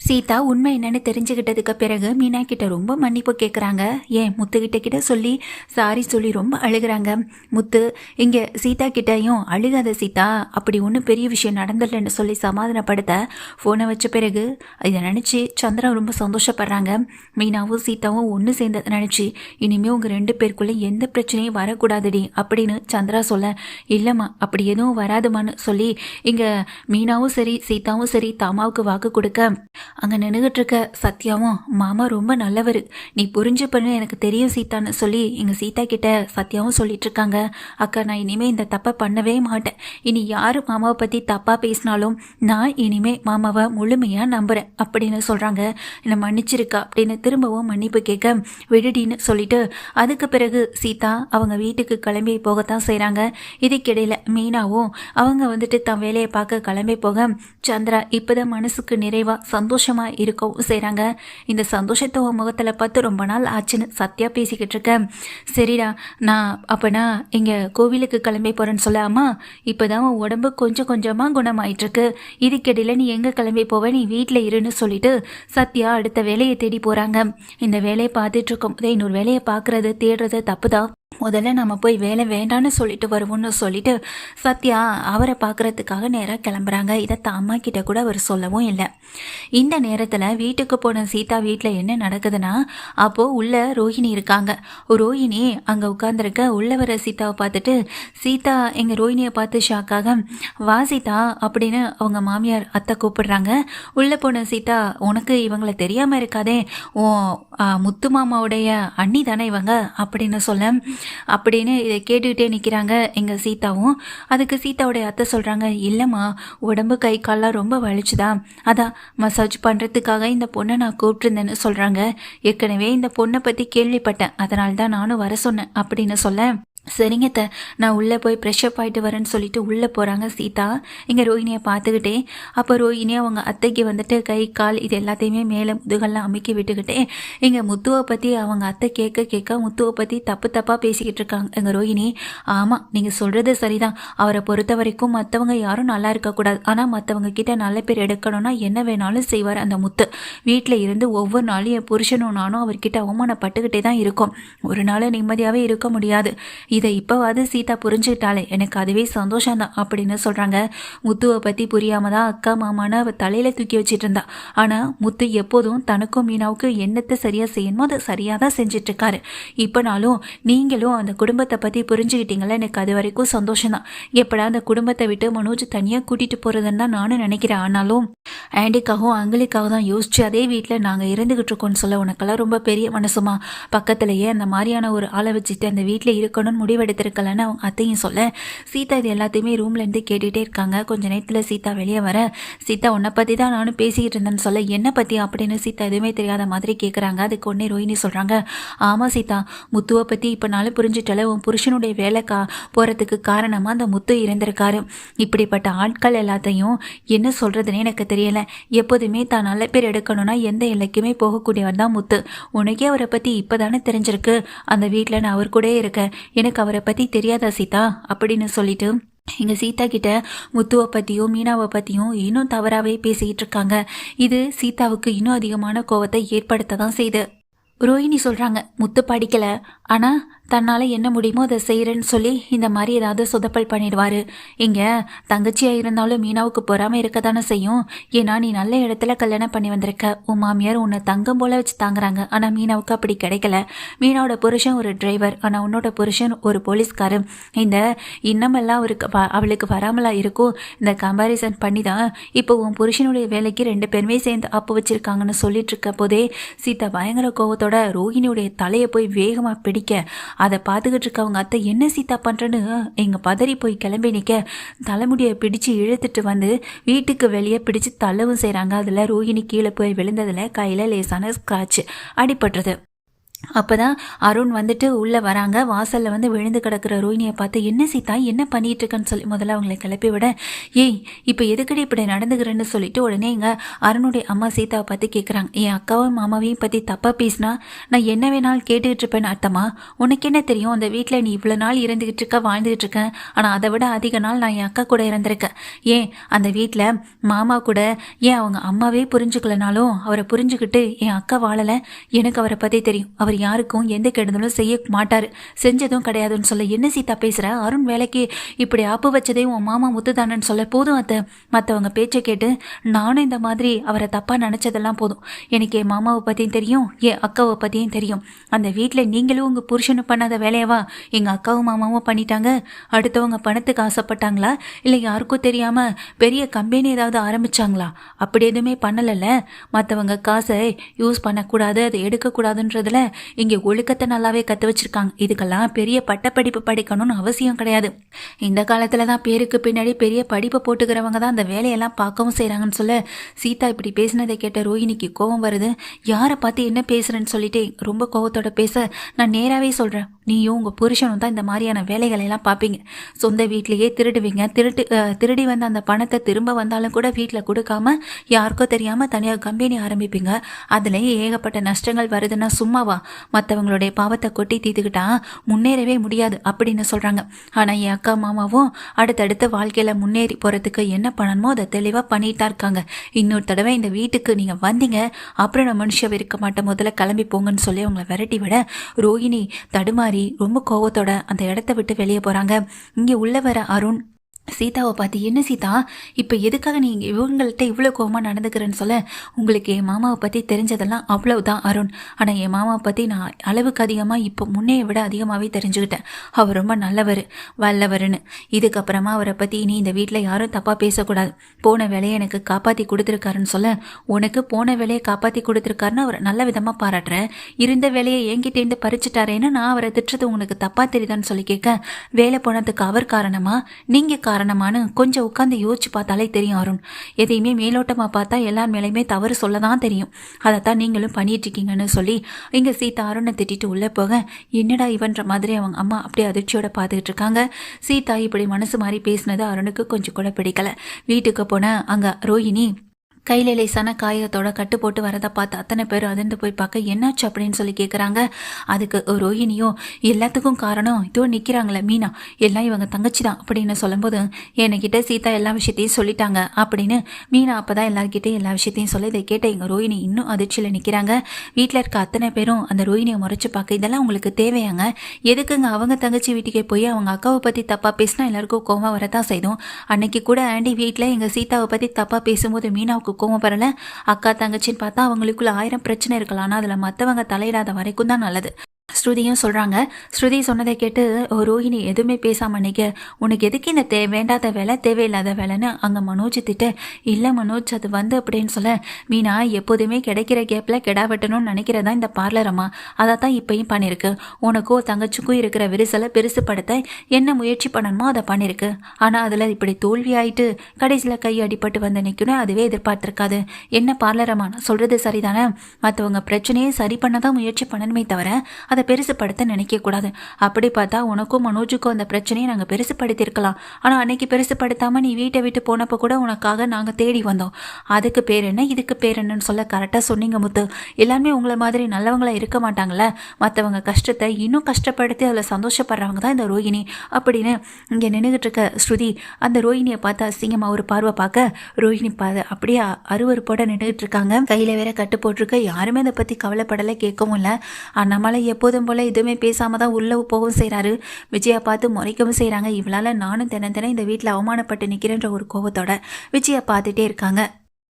சீதா உண்மை என்னன்னு தெரிஞ்சுக்கிட்டதுக்கு பிறகு மீனா கிட்ட ரொம்ப மன்னிப்பு கேட்குறாங்க. ஏன் முத்துக்கிட்ட சொல்லி சாரி சொல்லி ரொம்ப அழுகிறாங்க. முத்து இங்கே சீதா கிட்டையும் அழுகாத சீதா, அப்படி ஒன்றும் பெரிய விஷயம் நடந்துடலன்னு சொல்லி சமாதானப்படுத்த ஃபோனை வச்ச பிறகு இதை நினச்சி சந்திரா ரொம்ப சந்தோஷப்படுறாங்க. மீனாவும் சீதாவும் ஒன்று சேர்ந்ததை நினச்சி இனிமேல் உங்கள் ரெண்டு பேருக்குள்ளே எந்த பிரச்சனையும் வரக்கூடாதுடி அப்படின்னு சந்திரா சொல்ல, இல்லைம்மா அப்படி எதுவும் வராதுமான்னு சொல்லி இங்கே மீனாவும் சரி சீதாவும் சரி தாமாவுக்கு வாக்கு கொடுக்க அங்கே நின்றுகிட்டு இருக்க சத்யாவும், மாமா ரொம்ப நல்லவர், நீ புரிஞ்சு பண்ணு எனக்கு தெரியும் சீதான்னு சொல்லி எங்கள் சீதா கிட்ட சத்யாவும் சொல்லிட்டு இருக்காங்க. அக்கா நான் இனிமேல் இந்த தப்பை பண்ணவே மாட்டேன். இனி யார் மாமாவை பற்றி தப்பாக பேசினாலும் நான் இனிமே மாமாவை முழுமையாக நம்புகிறேன் அப்படின்னு சொல்கிறாங்க. என்னை மன்னிச்சிருக்கா அப்படின்னு திரும்பவும் மன்னிப்பு கேட்க விடுடின்னு சொல்லிட்டு அதுக்கு பிறகு சீதா அவங்க வீட்டுக்கு கிளம்பி போகத்தான் செய்கிறாங்க. இதுக்கிடையில் மீனாவும் அவங்க வந்துட்டு தன் வேலையை பார்க்க கிளம்பி போக சந்திரா இப்போதான் மனசுக்கு நிறைவாக சந்தோஷமா இருக்கவும் செய்கிறாங்க. இந்த சந்தோஷத்தை உன் முகத்தில் பார்த்து ரொம்ப நாள் ஆச்சுன்னு சத்யா பேசிக்கிட்டு இருக்கேன். சரிடா நான் அப்போனா இங்கே கோவிலுக்கு கிளம்பி போகிறேன்னு சொல்லாமா, இப்போதான் உன் உடம்பு கொஞ்சம் கொஞ்சமாக குணமாயிட்டுருக்கு, இதுக்கிடையில் நீ எங்கே கிளம்பி போவ, நீ வீட்டில் இருன்னு சொல்லிட்டு சத்யா அடுத்த வேலையை தேடி போகிறாங்க. இந்த வேலையை பார்த்துட்டு இருக்கும் போதே இன்னொரு வேலையை பார்க்குறது தேடுறது தப்பு தான். முதல்ல நம்ம போய் வேலை வேண்டான்னு சொல்லிட்டு வருவோம்னு சொல்லிட்டு சத்யா அவரை பார்க்குறதுக்காக நேராக கிளம்புறாங்க. இதை அம்மா கிட்ட கூட அவர் சொல்லவும் இல்லை. இந்த நேரத்தில் வீட்டுக்கு போன சீதா வீட்டில் என்ன நடக்குதுன்னா, அப்போது உள்ள ரோஹிணி இருக்காங்க. ரோஹிணி அங்கே உட்காந்துருக்க உள்ள வர சீதாவை பார்த்துட்டு சீதா எங்கள் ரோஹிணியை பார்த்து ஷாக்காக, வா சீதா அப்படின்னு அவங்க மாமியார் அத்தை கூப்பிடுறாங்க. உள்ளே போன சீதா, உனக்கு இவங்களை தெரியாமல் இருக்காதே, ஓ முத்து மாமாவுடைய அண்ணி தானே இவங்க அப்படின்னு சொல்ல, அப்படின்னு இதை கேட்டுக்கிட்டே நிற்கிறாங்க எங்கள் சீதாவும். அதுக்கு சீதாவுடைய அத்தை சொல்கிறாங்க, இல்லைம்மா உடம்பு கை கால்லாம் ரொம்ப வலிச்சுதான், அதான் மசாஜ் பண்ணுறதுக்காக இந்த பொண்ணை நான் கூப்பிட்டுருந்தேன்னு சொல்கிறாங்க. ஏற்கனவே இந்த பொண்ணை பற்றி கேள்விப்பட்டேன், அதனால தான் நானும் வர சொன்னேன் அப்படின்னு சொல்ல, சரிங்கத்த நான் உள்ளே போய் ஃப்ரெஷ்அப் ஆகிட்டு வரேன்னு சொல்லிட்டு உள்ளே போகிறாங்க சீதா. இங்கே ரோஹிணியை பார்த்துக்கிட்டே அப்போ ரோஹிணி அவங்க அத்தைக்கு வந்துட்டு கை கால் இது எல்லாத்தையுமே மேலே முதுகெல்லாம் அமுக்கி விட்டுக்கிட்டே இங்கே முத்துவை பற்றி அவங்க அத்தை கேட்க கேட்க முத்துவை பற்றி தப்பு தப்பாக பேசிக்கிட்டு இருக்காங்க எங்கள் ரோஹிணி. ஆமாம் நீங்கள் சொல்கிறது சரிதான், அவரை பொறுத்த வரைக்கும் மற்றவங்க யாரும் நல்லா இருக்கக்கூடாது, ஆனால் மற்றவங்க கிட்ட நல்ல பேர் எடுக்கணும்னா என்ன வேணாலும் செய்வார் அந்த முத்து. வீட்டில் இருந்து ஒவ்வொரு நாளும் என் புருஷனும் நானும் அவர்கிட்ட அவமானப்பட்டுக்கிட்டே தான் இருக்கும், ஒரு நாள் நிம்மதியாகவே இருக்க முடியாது. இதை இப்போவாது சீதா புரிஞ்சுக்கிட்டாலே எனக்கு அதுவே சந்தோஷம்தான் அப்படின்னு சொல்கிறாங்க. முத்துவை பற்றி புரியாம தான் அக்கா மாமான்னு அவள் தலையில் தூக்கி வச்சிட்டு இருந்தா. ஆனால் முத்து எப்போதும் தனக்கும் மீனாவுக்கும் என்னத்தை சரியாக செய்யணுமோ அதை சரியாக தான் செஞ்சிட்ருக்காரு. இப்போனாலும் நீங்களும் அந்த குடும்பத்தை பற்றி புரிஞ்சுக்கிட்டீங்களா, எனக்கு அது வரைக்கும் சந்தோஷம்தான். எப்படா அந்த குடும்பத்தை விட்டு மனோஜ் தனியாக கூட்டிகிட்டு போகிறதுன்னு தான் நானும் நினைக்கிறேன். ஆனாலும் ஆண்டிக்காகவும் அங்கிளுக்காக தான் யோசிச்சு அதே வீட்டில் நாங்கள் இருந்துக்கிட்டு இருக்கோம்னு சொல்ல, உனக்கெல்லாம் ரொம்ப பெரிய மனசுமா, பக்கத்துலேயே அந்த மாதிரியான ஒரு ஆளை வச்சுட்டு அந்த வீட்டில் இருக்கணும்னு முடிவெடுத்திருக்கலன்னு அவங்க அத்தையும் சொல்ல, சீதா இது எல்லாத்தையுமே ரூம்லேருந்து கேட்டுகிட்டே இருக்காங்க. கொஞ்ச நேரத்தில் சீதா வெளியே வர, சீதா உன்னை பற்றி தான் நானும் பேசிக்கிட்டு இருந்தேன்னு சொல்ல, என்ன பற்றி அப்படின்னு சீதா எதுவுமே தெரியாத மாதிரி கேட்குறாங்க. அதுக்கு ஒன்றே ரோஹிணி சொல்கிறாங்க, ஆமாம் சீதா முத்துவை பற்றி இப்போ நாளும் புரிஞ்சிட்டால, உன் புருஷனுடைய வேலை போகிறதுக்கு காரணமாக அந்த முத்து இருந்திருக்காரு. இப்படிப்பட்ட ஆட்கள் எல்லாத்தையும் என்ன சொல்கிறதுனே எனக்கு தெரியலை. எப்போதுமே தான் நல்ல பேர் எடுக்கணும்னா எந்த எல்லைக்குமே போகக்கூடியவர் தான் முத்து. உனக்கே அவரை பற்றி இப்போ தானே தெரிஞ்சிருக்கு, அந்த வீட்டில் நான் அவர் கூட இருக்கேன், எனக்கு அவரை பற்றி தெரியாதா சீதா அப்படின்னு சொல்லிட்டு எங்க சீதா கிட்ட முத்துவை பற்றியும் மீனாவை பற்றியும் இன்னும் தவறாகவே பேசிக்கிட்டு இருக்காங்க. இது சீதாவுக்கு இன்னும் அதிகமான கோபத்தை ஏற்படுத்த தான் செய்யுது. ரோஹிணி சொல்கிறாங்க, முத்து படிக்கலை, ஆனால் தன்னால் என்ன முடியுமோ அதை செய்கிறேன்னு சொல்லி இந்த மாதிரி ஏதாவது சொதப்பல் பண்ணிடுவார். இங்கே தங்கச்சியாக இருந்தாலும் மீனாவுக்கு பொறாமல் இருக்க தானே செய்யும். ஏன்னா நீ நல்ல இடத்துல கல்யாணம் பண்ணி வந்திருக்க, உன் மாமியார் உன்னை தங்கம் போல் வச்சு தாங்குறாங்க. ஆனால் மீனாவுக்கு அப்படி கிடைக்கல. மீனாவோட புருஷன் ஒரு டிரைவர், ஆனால் உன்னோட புருஷன் ஒரு போலீஸ்காரன். இந்த இன்னமெல்லாம் அவளுக்கு வராமலா இருக்கும். இந்த கம்பேரிசன் பண்ணி தான் இப்போ உன் புருஷனுடைய வேலைக்கு ரெண்டு பேருமே சேர்ந்து அப்பு வச்சிருக்காங்கன்னு சொல்லிட்டு இருக்க போதே சீதா பயங்கர கோவத்தோட ரோஹிணியுடைய தலையை போய் வேகமாக பிடிக்க, அதை பார்த்துக்கிட்டு இருக்கவங்க அத்தை என்ன சீதா பண்ணுறேன்னு எங்கள் பதறி போய் கிளம்பி நிற்க, தலைமுடியை பிடிச்சி இழுத்துட்டு வந்து வீட்டுக்கு வெளியே பிடிச்சி தள்ளவும் செய்கிறாங்க. அதில் ரோஹிணி கீழே போய் விழுந்ததில் கையில் லேசான ஸ்க்ராட்ச் அடிபட்டுறது. அப்பதான் அருண் வந்துட்டு உள்ளே வராங்க. வாசலில் வந்து விழுந்து கிடக்கிற ரோஹிணியை பார்த்து, என்ன சீதா என்ன பண்ணிட்டு இருக்கன்னு சொல்லி முதல்ல அவங்களை கிளப்பி விட, ஏய் இப்போ எதுக்கடி இப்படி நடந்துக்கிறேன்னு சொல்லிட்டு உடனே இங்கே அருணுடைய அம்மா சீதாவை பற்றி கேட்குறாங்க. என் அக்காவும் மாமாவையும் பற்றி தப்பாக பேசினா நான் என்ன வேணாலும் கேட்டுக்கிட்டு இருப்பேன்னு அர்த்தமா? உனக்கு என்ன தெரியும்? அந்த வீட்டில் நீ இவ்வளோ நாள் இருந்துக்கிட்டு இருக்க, வாழ்ந்துகிட்டு இருக்கேன். ஆனால் அதை விட அதிக நாள் நான் என் அக்கா கூட இருந்திருக்கேன். ஏன் அந்த வீட்டில் மாமா கூட ஏன் அவங்க அம்மாவே புரிஞ்சுக்கலனாலும் அவரை புரிஞ்சுக்கிட்டு என் அக்கா வாழலை. எனக்கு அவரை பற்றி தெரியும். அவர் யாருக்கும் எந்த கெடுதலும் செய்ய மாட்டார், செஞ்சதும் கிடையாதுன்னு சொல்ல, என்ன சீதா பேசுகிற? அருண் வேலைக்கு இப்படி ஆப்பு வச்சதே உன் மாமா முத்துதானன்னு சொல்ல, போதும் அத்தை, மற்றவங்க பேச்சை கேட்டு நானும் இந்த மாதிரி அவரை தப்பாக நினச்சதெல்லாம் போதும். எனக்கு என் மாமாவை பற்றியும் தெரியும், என் அக்காவை பற்றியும் தெரியும். அந்த வீட்டில் நீங்களும் உங்கள் புருஷனும் பண்ணாத வேலையவா எங்கள் அக்காவும் மாமாவும் பண்ணிட்டாங்க? அடுத்தவங்க பணத்துக்கு ஆசைப்பட்டாங்களா, இல்லை யாருக்கும் தெரியாமல் பெரிய கம்பெனி ஏதாவது ஆரம்பித்தாங்களா? அப்படி எதுவுமே பண்ணலைல்ல. மற்றவங்க காசை யூஸ் பண்ணக்கூடாது, அதை எடுக்கக்கூடாதுன்றதுல இங்கே ஒழுக்கத்தை நல்லாவே கற்று வச்சிருக்காங்க. இதுக்கெல்லாம் பெரிய பட்டப்படிப்பு படிக்கணும்னு அவசியம் கிடையாது. இந்த காலத்தில் தான் பேருக்கு பின்னாடி பெரிய படிப்பை போட்டுக்கிறவங்க தான் அந்த வேலையெல்லாம் பார்க்கவும் செய்கிறாங்கன்னு சொல்ல, சீதா இப்படி பேசினதை கேட்ட ரோஹிணிக்கு கோபம் வருது. யாரை பார்த்து என்ன பேசுகிறேன்னு சொல்லிட்டு ரொம்ப கோபத்தோட பேச, நான் நேராகவே சொல்கிறேன், நீயும் உங்கள் புருஷனும் தான் இந்த மாதிரியான வேலைகளெல்லாம் பார்ப்பீங்க. சொந்த வீட்லேயே திருடுவீங்க. திருடி வந்த அந்த பணத்தை திரும்ப வந்தாலும் கூட வீட்டில் கொடுக்காம யாருக்கோ தெரியாமல் தனியாக கம்பெனி ஆரம்பிப்பீங்க. அதுலேயே ஏகப்பட்ட நஷ்டங்கள் வருதுன்னா சும்மாவா? மற்றவங்களுடைய பாவத்தை கொட்டி தீத்துக்கிட்டா முன்னேறவே முடியாது அப்படின்னு சொல்கிறாங்க. ஆனால் என் அக்கா மாமாவும் அடுத்தடுத்த வாழ்க்கையில் முன்னேறி போகிறதுக்கு என்ன பண்ணணுமோ அதை தெளிவாக பண்ணிட்டு தான் இருக்காங்க. இன்னொரு தடவை இந்த வீட்டுக்கு நீங்கள் வந்தீங்க, அப்புறம் நான் மனுஷன் இருக்க மாட்டேன், முதல்ல கிளம்பி போங்கன்னு சொல்லி அவங்கள விரட்டி விட, ரோஹிணி தடுமாறி ரொம்ப கோவத்தோட அந்த இடத்த விட்டு வெளியே போகிறாங்க. இங்கே உள்ள வர அருண் சீதாவை பார்த்து, என்ன சீதா இப்போ எதுக்காக நீங்கள் இவங்கள்ட்ட இவ்வளோ கோபமாக நடந்துக்கிறேன்னு சொல்ல, உங்களுக்கு என் மாமாவை பற்றி தெரிஞ்சதெல்லாம் அவ்வளவுதான் அருண். ஆனால் என் மாமாவை பற்றி நான் அளவுக்கு அதிகமாக இப்போ முன்னையை விட அதிகமாகவே தெரிஞ்சுக்கிட்டேன். அவர் ரொம்ப நல்லவர், வல்லவர்னு. இதுக்கப்புறமா அவரை பற்றி இனி இந்த வீட்டில் யாரும் தப்பாக பேசக்கூடாது. போன வேலையை எனக்கு காப்பாற்றி கொடுத்துருக்காருன்னு சொல்ல, உனக்கு போன வேலையை காப்பாற்றி கொடுத்துருக்காருன்னு அவரை நல்ல விதமாக பாராட்டுறேன். இருந்த வேலையை என்கிட்டேருந்து பறிச்சுட்டாரேன்னு நான் அவரை திட்டுறது உங்களுக்கு தப்பாக தெரியுதான்னு சொல்லி கேட்க, வேலை போனதுக்கு அவர் காரணமா நீங்கள் காரணமானு கொஞ்சம் உட்காந்து யோசிச்சு பார்த்தாலே தெரியும் அருண். எதையுமே மேலோட்டமாக பார்த்தா எல்லார் மேலேயுமே தவறு சொல்ல தான் தெரியும். அதைத்தான் நீங்களும் பண்ணிட்டு இருக்கீங்கன்னு சொல்லி இங்கே சீதா அருணை திட்டிட்டு உள்ளே போக, என்னடா இவன்ற மாதிரி அவங்க அம்மா அப்படியே அதிர்ச்சியோட பார்த்துக்கிட்டு இருக்காங்க. சீதா இப்படி மனசு மாதிரி பேசினது அருணுக்கு கொஞ்சம் கூட பிடிக்கல. வீட்டுக்கு போன அங்கே ரோஹிணி கையில் லேசான காயத்தோட கட்டு போட்டு வரதை பார்த்து அத்தனை பேரும் அதிர்ந்து போய் பார்க்க, என்னாச்சு அப்படின்னு சொல்லி கேட்குறாங்க. அதுக்கு ரோஹிணியும், எல்லாத்துக்கும் காரணம் இதோ நிற்கிறாங்களே மீனா, எல்லாம் இவங்க தங்கச்சி தான் அப்படின்னு சொல்லும்போது, என்கிட்ட சீதா எல்லா விஷயத்தையும் சொல்லிட்டாங்க அப்படின்னு மீனா அப்போ தான் எல்லாருக்கிட்டையும் எல்லா விஷயத்தையும் சொல்ல, இதை கேட்ட எங்கள் ரோஹிணி இன்னும் அதிர்ச்சியில் நிற்கிறாங்க. வீட்டில் இருக்க அத்தனை பேரும் அந்த ரோஹிணியை முறைச்சு பார்க்க, இதெல்லாம் உங்களுக்கு தேவையாங்க? எதுக்குங்க அவங்க தங்கச்சி வீட்டுக்கே போய் அவங்க அக்காவை பற்றி தப்பாக பேசினா எல்லாருக்கும் கோவம் வரதான் செய்தோம். அன்னைக்கு கூட ஆண்டி வீட்டில் எங்கள் சீதாவை பற்றி தப்பாக பேசும்போது மீனாவுக்கு கோவம் வரல. அக்கா தங்கச்சின்னு பார்த்தா அவங்களுக்குள்ள 1000 பிரச்சனை இருக்கலாம், ஆனால் அதில் மற்றவங்க தலையிடாத வரைக்கும் தான் நல்லது. ஸ்ருதியும் சொல்கிறாங்க. ஸ்ருதி சொன்னதை கேட்டு ரோஹிணி எதுவுமே பேசாமல் நிற்க, உனக்கு எதுக்கு இந்த வேண்டாத வேலை தேவையில்லாத வேலைன்னு அங்கே மனோஜ் திட்ட, இல்லை மனோஜ் அது வந்து அப்படின்னு சொல்ல, மீனா எப்போதுமே கிடைக்கிற கேப்பில் கெடா வெட்டணும்னு நினைக்கிறதா இந்த பார்லரம்மா, அதை தான் இப்போயும் பண்ணியிருக்கு. உனக்கும் தங்கச்சிக்கும் இருக்கிற விரிசலை பெருசுப்படுத்த என்ன முயற்சி பண்ணணுமோ அதை பண்ணியிருக்கு. ஆனால் அதில் இப்படி தோல்வி ஆயிட்டு கடைசியில் கை அடிப்பட்டு வந்து நிற்கணும், அதுவே எதிர்பார்த்துருக்காது. என்ன பார்லரம்மா, நான் சொல்கிறது சரிதானே? மற்றவங்க பிரச்சனையை சரி பண்ண தான் முயற்சி பண்ணணுமே தவிர அதை பெருசுப்படுத்த நினைக்கக்கூடாது. அப்படி பார்த்தா உனக்கும் மனோஜுக்கும் அந்த பிரச்சனையை நாங்கள் பெருசுப்படுத்தியிருக்கலாம். ஆனால் அன்னைக்கு பெருசுப்படுத்தாமல் நீ வீட்டை விட்டு போனப்போ கூட உனக்காக நாங்கள் தேடி வந்தோம். அதுக்கு பேர் என்ன, இதுக்கு பேர் என்னன்னு சொல்ல கரெக்டாக சொன்னீங்க முத்து. எல்லாருமே உங்களை மாதிரி நல்லவங்களா இருக்க மாட்டாங்களே. மற்றவங்க கஷ்டத்தை இன்னும் கஷ்டப்படுத்தி அதில் சந்தோஷப்படுறவங்க தான் இந்த ரோஹிணி அப்படின்னு இங்கே நின்றுகிட்டு இருக்க ஸ்ருதி அந்த ரோஹிணியை பார்த்து அசிங்கமாக ஒரு பார்வை பார்க்க, ரோஹிணி அப்படியே அருவருப்போட நின்றுகிட்டு இருக்காங்க. கையில் வேற கட்டு போட்டிருக்க. யாருமே அதை பற்றி கவலைப்படலை, கேட்கவும் இல்லை. நம்மளை எப்போதும் போல எதுவுமே பேசாம தான் உள்ள போகவும் செய்கிறாரு. விஜயா பார்த்து முறைக்கவும் செய்கிறாங்க. இவளால் நானும் தினம் தினம் இந்த வீட்டில் அவமானப்பட்டு நிற்கிறேன்ற ஒரு கோபத்தோட விஜயா பார்த்துட்டே இருக்காங்க.